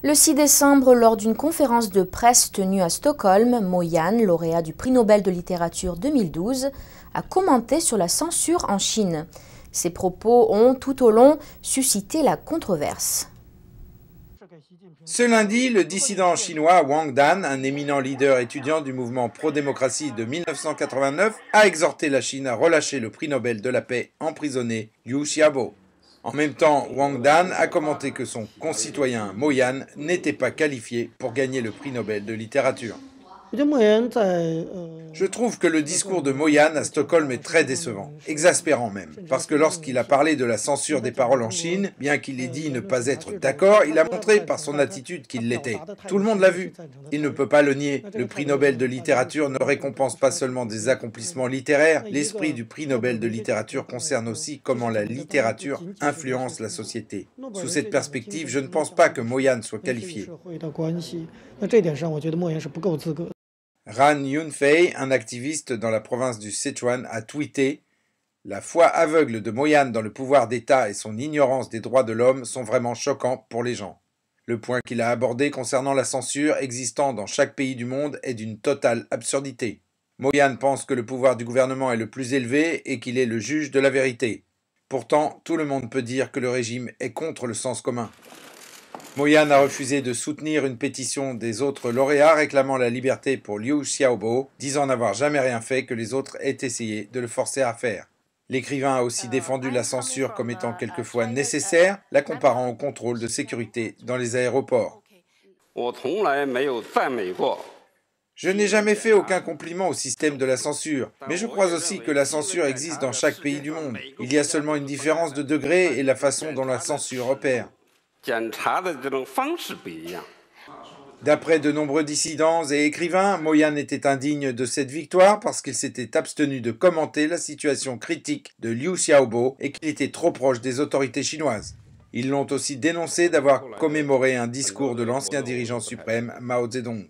Le 6 décembre, lors d'une conférence de presse tenue à Stockholm, Mo Yan, lauréat du prix Nobel de littérature 2012, a commenté sur la censure en Chine. Ses propos ont, tout au long, suscité la controverse. Ce lundi, le dissident chinois Wang Dan, un éminent leader étudiant du mouvement pro-démocratie de 1989, a exhorté la Chine à relâcher le prix Nobel de la paix emprisonné Liu Xiaobo. En même temps, Wang Dan a commenté que son concitoyen Mo Yan n'était pas qualifié pour gagner le prix Nobel de littérature. Je trouve que le discours de Mo Yan à Stockholm est très décevant, exaspérant même, parce que lorsqu'il a parlé de la censure des paroles en Chine, bien qu'il ait dit ne pas être d'accord, il a montré par son attitude qu'il l'était. Tout le monde l'a vu. Il ne peut pas le nier. Le prix Nobel de littérature ne récompense pas seulement des accomplissements littéraires. L'esprit du prix Nobel de littérature concerne aussi comment la littérature influence la société. Sous cette perspective, je ne pense pas que Mo Yan soit qualifié. Ran Yunfei, un activiste dans la province du Sichuan, a tweeté « La foi aveugle de Mo Yan dans le pouvoir d'État et son ignorance des droits de l'homme sont vraiment choquants pour les gens. » Le point qu'il a abordé concernant la censure existant dans chaque pays du monde est d'une totale absurdité. Mo Yan pense que le pouvoir du gouvernement est le plus élevé et qu'il est le juge de la vérité. Pourtant, tout le monde peut dire que le régime est contre le sens commun. Mo Yan a refusé de soutenir une pétition des autres lauréats réclamant la liberté pour Liu Xiaobo, disant n'avoir jamais rien fait que les autres aient essayé de le forcer à faire. L'écrivain a aussi défendu la censure comme étant quelquefois nécessaire, la comparant au contrôle de sécurité dans les aéroports. Je n'ai jamais fait aucun compliment au système de la censure, mais je crois aussi que la censure existe dans chaque pays du monde. Il y a seulement une différence de degré et la façon dont la censure opère. D'après de nombreux dissidents et écrivains, Mo Yan était indigne de cette victoire parce qu'il s'était abstenu de commenter la situation critique de Liu Xiaobo et qu'il était trop proche des autorités chinoises. Ils l'ont aussi dénoncé d'avoir commémoré un discours de l'ancien dirigeant suprême Mao Zedong.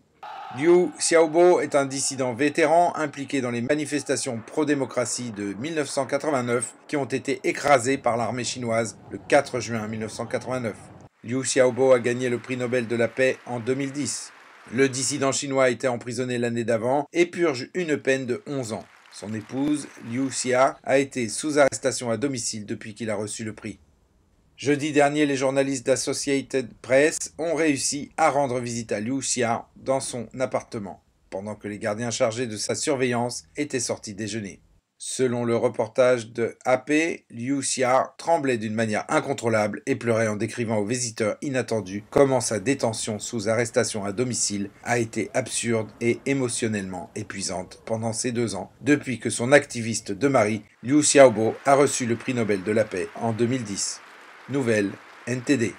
Liu Xiaobo est un dissident vétéran impliqué dans les manifestations pro-démocratie de 1989 qui ont été écrasées par l'armée chinoise le 4 juin 1989. Liu Xiaobo a gagné le prix Nobel de la paix en 2010. Le dissident chinois a été emprisonné l'année d'avant et purge une peine de 11 ans. Son épouse, Liu Xia, a été sous arrestation à domicile depuis qu'il a reçu le prix. Jeudi dernier, les journalistes d'Associated Press ont réussi à rendre visite à Liu Xia dans son appartement, pendant que les gardiens chargés de sa surveillance étaient sortis déjeuner. Selon le reportage de AP, Liu Xia tremblait d'une manière incontrôlable et pleurait en décrivant aux visiteurs inattendus comment sa détention sous arrestation à domicile a été absurde et émotionnellement épuisante pendant ces 2 ans, depuis que son activiste de mari, Liu Xiaobo, a reçu le prix Nobel de la paix en 2010. Nouvelle NTD.